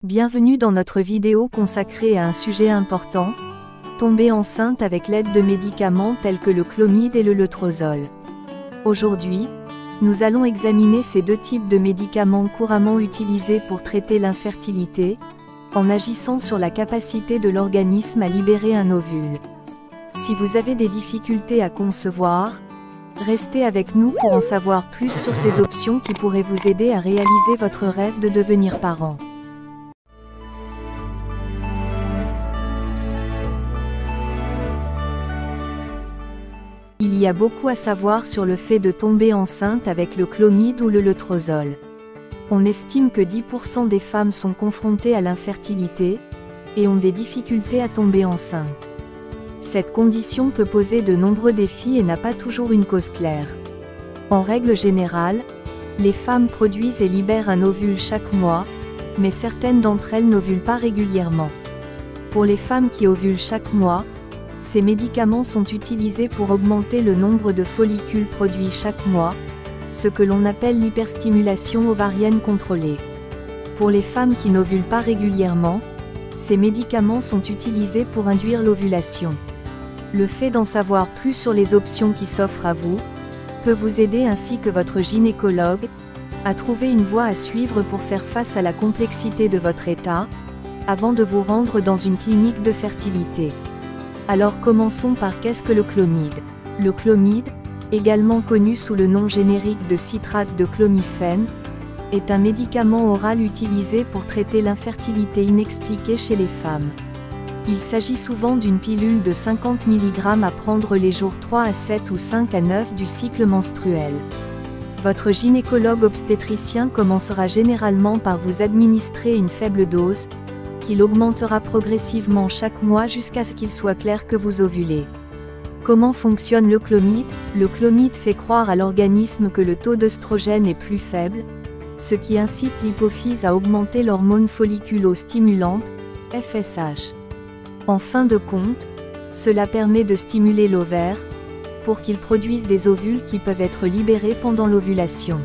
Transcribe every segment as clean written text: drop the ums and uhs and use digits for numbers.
Bienvenue dans notre vidéo consacrée à un sujet important, tomber enceinte avec l'aide de médicaments tels que le clomid et le letrozole. Aujourd'hui, nous allons examiner ces deux types de médicaments couramment utilisés pour traiter l'infertilité, en agissant sur la capacité de l'organisme à libérer un ovule. Si vous avez des difficultés à concevoir, restez avec nous pour en savoir plus sur ces options qui pourraient vous aider à réaliser votre rêve de devenir parent. Il y a beaucoup à savoir sur le fait de tomber enceinte avec le clomid ou le letrozole. On estime que 10% des femmes sont confrontées à l'infertilité et ont des difficultés à tomber enceinte. Cette condition peut poser de nombreux défis et n'a pas toujours une cause claire. En règle générale, les femmes produisent et libèrent un ovule chaque mois, mais certaines d'entre elles n'ovulent pas régulièrement. Pour les femmes qui ovulent chaque mois, ces médicaments sont utilisés pour augmenter le nombre de follicules produits chaque mois, ce que l'on appelle l'hyperstimulation ovarienne contrôlée. Pour les femmes qui n'ovulent pas régulièrement, ces médicaments sont utilisés pour induire l'ovulation. Le fait d'en savoir plus sur les options qui s'offrent à vous, peut vous aider ainsi que votre gynécologue, à trouver une voie à suivre pour faire face à la complexité de votre état, avant de vous rendre dans une clinique de fertilité. Alors commençons par qu'est-ce que le clomid? Le clomid, également connu sous le nom générique de citrate de clomifène, est un médicament oral utilisé pour traiter l'infertilité inexpliquée chez les femmes. Il s'agit souvent d'une pilule de 50 mg à prendre les jours 3 à 7 ou 5 à 9 du cycle menstruel. Votre gynécologue obstétricien commencera généralement par vous administrer une faible dose, qu'il augmentera progressivement chaque mois jusqu'à ce qu'il soit clair que vous ovulez. Comment fonctionne le clomid? Le clomid fait croire à l'organisme que le taux d'œstrogène est plus faible, ce qui incite l'hypophyse à augmenter l'hormone folliculo-stimulante, FSH. En fin de compte, cela permet de stimuler l'ovaire, pour qu'il produise des ovules qui peuvent être libérés pendant l'ovulation.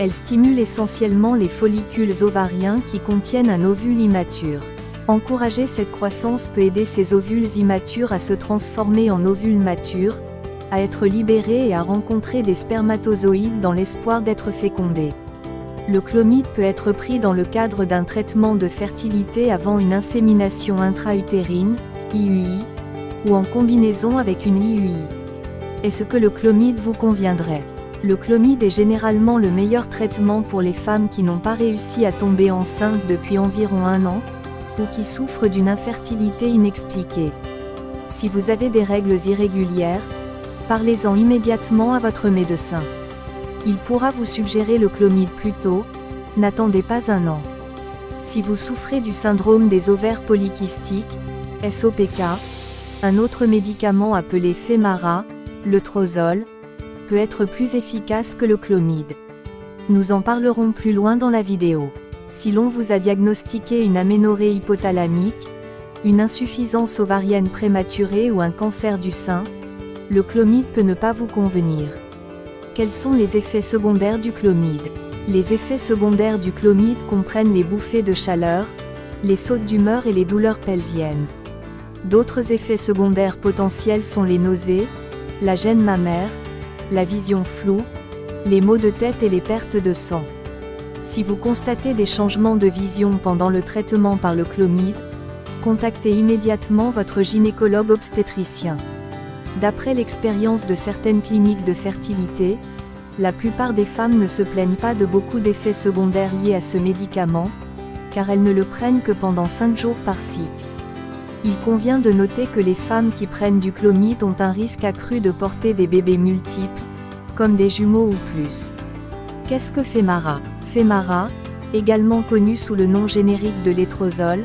Elle stimule essentiellement les follicules ovariens qui contiennent un ovule immature. Encourager cette croissance peut aider ces ovules immatures à se transformer en ovules matures, à être libérés et à rencontrer des spermatozoïdes dans l'espoir d'être fécondés. Le clomid peut être pris dans le cadre d'un traitement de fertilité avant une insémination intra-utérine, IUI, ou en combinaison avec une IUI. Est-ce que le clomid vous conviendrait? Le clomid est généralement le meilleur traitement pour les femmes qui n'ont pas réussi à tomber enceinte depuis environ 1 an, ou qui souffrent d'une infertilité inexpliquée. Si vous avez des règles irrégulières, parlez-en immédiatement à votre médecin. Il pourra vous suggérer le clomid plus tôt, n'attendez pas 1 an. Si vous souffrez du syndrome des ovaires polykystiques, SOPK, un autre médicament appelé Femara, letrozole, peut être plus efficace que le clomid. Nous en parlerons plus loin dans la vidéo. Si l'on vous a diagnostiqué une aménorrhée hypothalamique, une insuffisance ovarienne prématurée ou un cancer du sein, le clomid peut ne pas vous convenir. Quels sont les effets secondaires du clomid? Les effets secondaires du clomid comprennent les bouffées de chaleur, les sautes d'humeur et les douleurs pelviennes. D'autres effets secondaires potentiels sont les nausées, la gêne mammaire, la vision floue, les maux de tête et les pertes de sang. Si vous constatez des changements de vision pendant le traitement par le clomid, contactez immédiatement votre gynécologue obstétricien. D'après l'expérience de certaines cliniques de fertilité, la plupart des femmes ne se plaignent pas de beaucoup d'effets secondaires liés à ce médicament, car elles ne le prennent que pendant 5 jours par cycle. Il convient de noter que les femmes qui prennent du clomid ont un risque accru de porter des bébés multiples, comme des jumeaux ou plus. Qu'est-ce que Femara? Femara, également connu sous le nom générique de letrozole,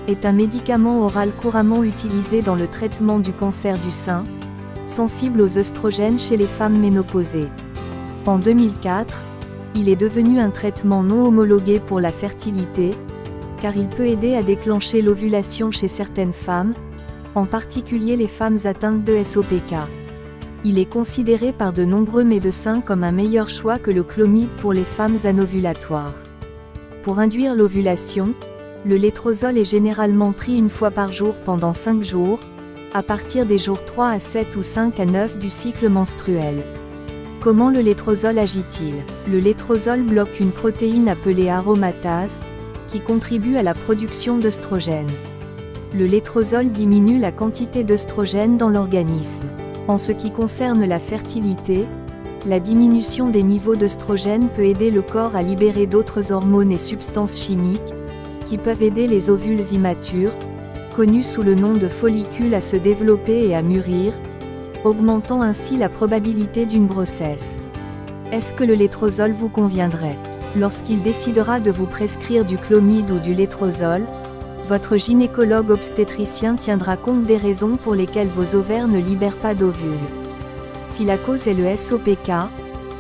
est un médicament oral couramment utilisé dans le traitement du cancer du sein, sensible aux œstrogènes chez les femmes ménopausées. En 2004, il est devenu un traitement non homologué pour la fertilité, car il peut aider à déclencher l'ovulation chez certaines femmes, en particulier les femmes atteintes de SOPK. Il est considéré par de nombreux médecins comme un meilleur choix que le clomid pour les femmes anovulatoires. Pour induire l'ovulation, Le létrozole est généralement pris une fois par jour pendant 5 jours, à partir des jours 3 à 7 ou 5 à 9 du cycle menstruel. Comment le létrozole agit-il? Le létrozole bloque une protéine appelée aromatase, qui contribue à la production d'œstrogène. Le létrozole diminue la quantité d'œstrogène dans l'organisme. En ce qui concerne la fertilité, la diminution des niveaux d'œstrogène peut aider le corps à libérer d'autres hormones et substances chimiques, qui peuvent aider les ovules immatures, connus sous le nom de follicules, à se développer et à mûrir, augmentant ainsi la probabilité d'une grossesse. Est-ce que le létrozole vous conviendrait? Lorsqu'il décidera de vous prescrire du clomide ou du létrozole, votre gynécologue obstétricien tiendra compte des raisons pour lesquelles vos ovaires ne libèrent pas d'ovules. Si la cause est le SOPK,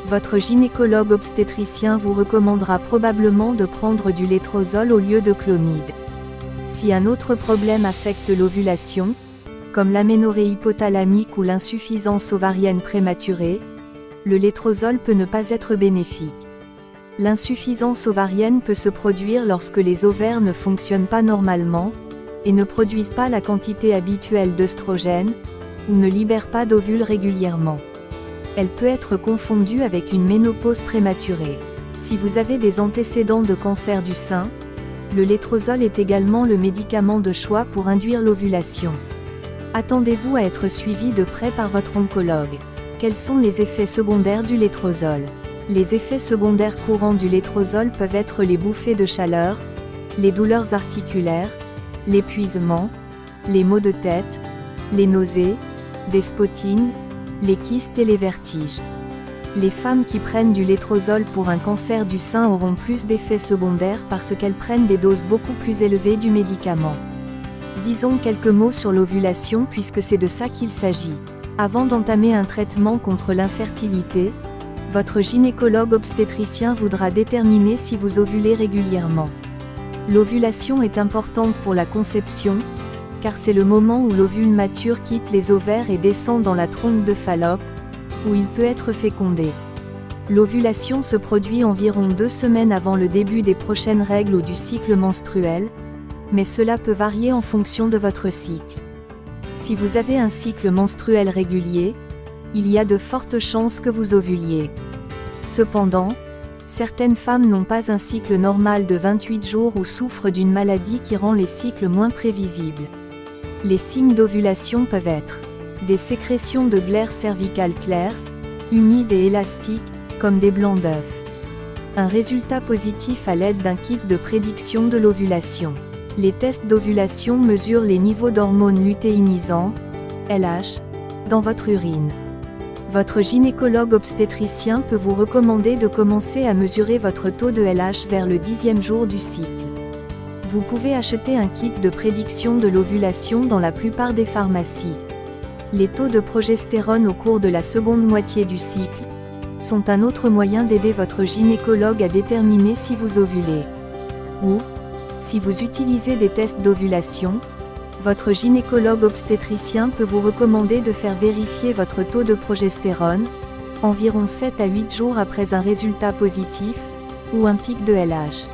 votre gynécologue obstétricien vous recommandera probablement de prendre du létrozole au lieu de clomide. Si un autre problème affecte l'ovulation, comme l'aménorrhée hypothalamique ou l'insuffisance ovarienne prématurée, le létrozole peut ne pas être bénéfique. L'insuffisance ovarienne peut se produire lorsque les ovaires ne fonctionnent pas normalement, et ne produisent pas la quantité habituelle d'œstrogène, ou ne libèrent pas d'ovules régulièrement. Elle peut être confondue avec une ménopause prématurée. Si vous avez des antécédents de cancer du sein, le létrozole est également le médicament de choix pour induire l'ovulation. Attendez-vous à être suivi de près par votre oncologue. Quels sont les effets secondaires du létrozole? Les effets secondaires courants du létrozole peuvent être les bouffées de chaleur, les douleurs articulaires, l'épuisement, les maux de tête, les nausées, des spottings, les kystes et les vertiges. Les femmes qui prennent du létrozole pour un cancer du sein auront plus d'effets secondaires parce qu'elles prennent des doses beaucoup plus élevées du médicament. Disons quelques mots sur l'ovulation puisque c'est de ça qu'il s'agit. Avant d'entamer un traitement contre l'infertilité, votre gynécologue obstétricien voudra déterminer si vous ovulez régulièrement. L'ovulation est importante pour la conception, car c'est le moment où l'ovule mature quitte les ovaires et descend dans la trompe de Fallope, où il peut être fécondé. L'ovulation se produit environ 2 semaines avant le début des prochaines règles ou du cycle menstruel, mais cela peut varier en fonction de votre cycle. Si vous avez un cycle menstruel régulier, il y a de fortes chances que vous ovuliez. Cependant, certaines femmes n'ont pas un cycle normal de 28 jours ou souffrent d'une maladie qui rend les cycles moins prévisibles. Les signes d'ovulation peuvent être des sécrétions de glaire cervicale claire, humides et élastiques, comme des blancs d'œufs. Un résultat positif à l'aide d'un kit de prédiction de l'ovulation. Les tests d'ovulation mesurent les niveaux d'hormones lutéinisantes, LH, dans votre urine. Votre gynécologue obstétricien peut vous recommander de commencer à mesurer votre taux de LH vers le 10e jour du cycle. Vous pouvez acheter un kit de prédiction de l'ovulation dans la plupart des pharmacies. Les taux de progestérone au cours de la seconde moitié du cycle sont un autre moyen d'aider votre gynécologue à déterminer si vous ovulez. Ou, si vous utilisez des tests d'ovulation, votre gynécologue obstétricien peut vous recommander de faire vérifier votre taux de progestérone, environ 7 à 8 jours après un résultat positif, ou un pic de LH.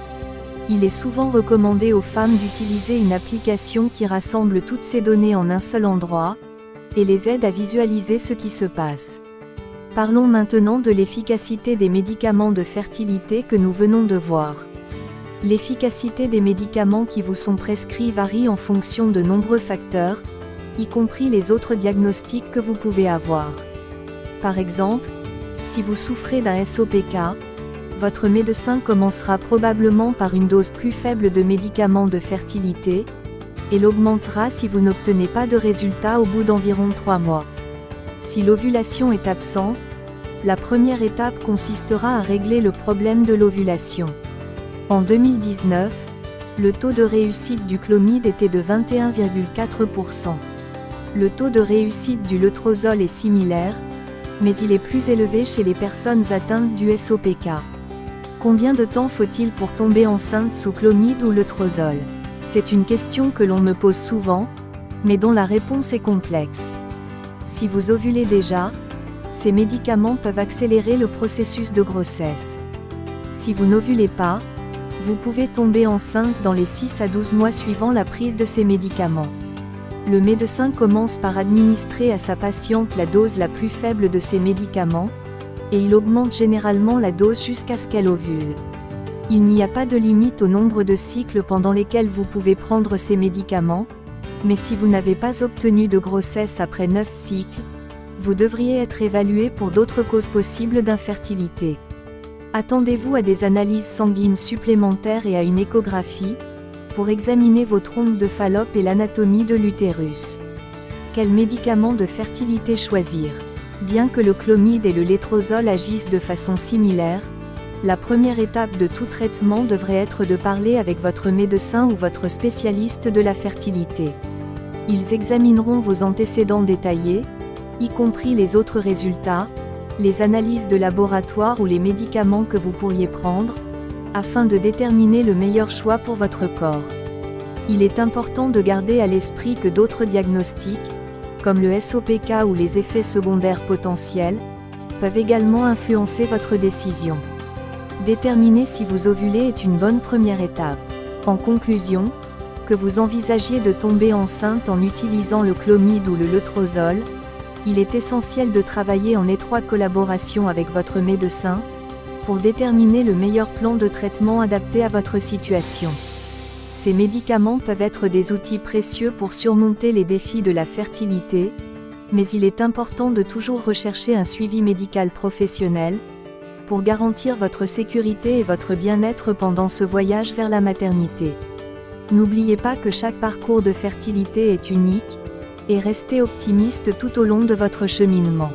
Il est souvent recommandé aux femmes d'utiliser une application qui rassemble toutes ces données en un seul endroit, et les aide à visualiser ce qui se passe. Parlons maintenant de l'efficacité des médicaments de fertilité que nous venons de voir. L'efficacité des médicaments qui vous sont prescrits varie en fonction de nombreux facteurs, y compris les autres diagnostics que vous pouvez avoir. Par exemple, si vous souffrez d'un SOPK, votre médecin commencera probablement par une dose plus faible de médicaments de fertilité, et l'augmentera si vous n'obtenez pas de résultat au bout d'environ 3 mois. Si l'ovulation est absente, la première étape consistera à régler le problème de l'ovulation. En 2019, le taux de réussite du clomide était de 21,4%. Le taux de réussite du létrozole est similaire, mais il est plus élevé chez les personnes atteintes du SOPK. Combien de temps faut-il pour tomber enceinte sous clomide ou létrozole? C'est une question que l'on me pose souvent, mais dont la réponse est complexe. Si vous ovulez déjà, ces médicaments peuvent accélérer le processus de grossesse. Si vous n'ovulez pas, Vous pouvez tomber enceinte dans les 6 à 12 mois suivant la prise de ces médicaments. Le médecin commence par administrer à sa patiente la dose la plus faible de ces médicaments, et il augmente généralement la dose jusqu'à ce qu'elle ovule. Il n'y a pas de limite au nombre de cycles pendant lesquels vous pouvez prendre ces médicaments, mais si vous n'avez pas obtenu de grossesse après 9 cycles, vous devriez être évalué pour d'autres causes possibles d'infertilité. Attendez-vous à des analyses sanguines supplémentaires et à une échographie, pour examiner vos trompes de Fallope et l'anatomie de l'utérus. Quels médicaments de fertilité choisir? Bien que le clomide et le létrozole agissent de façon similaire, la première étape de tout traitement devrait être de parler avec votre médecin ou votre spécialiste de la fertilité. Ils examineront vos antécédents détaillés, y compris les autres résultats, les analyses de laboratoire ou les médicaments que vous pourriez prendre, afin de déterminer le meilleur choix pour votre corps. Il est important de garder à l'esprit que d'autres diagnostics, comme le SOPK ou les effets secondaires potentiels, peuvent également influencer votre décision. Déterminer si vous ovulez est une bonne première étape. En conclusion, que vous envisagiez de tomber enceinte en utilisant le clomide ou le létrozole, il est essentiel de travailler en étroite collaboration avec votre médecin, pour déterminer le meilleur plan de traitement adapté à votre situation. Ces médicaments peuvent être des outils précieux pour surmonter les défis de la fertilité, mais il est important de toujours rechercher un suivi médical professionnel, pour garantir votre sécurité et votre bien-être pendant ce voyage vers la maternité. N'oubliez pas que chaque parcours de fertilité est unique, et restez optimiste tout au long de votre cheminement.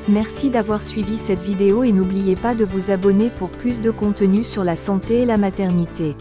Merci d'avoir suivi cette vidéo et n'oubliez pas de vous abonner pour plus de contenu sur la santé et la maternité.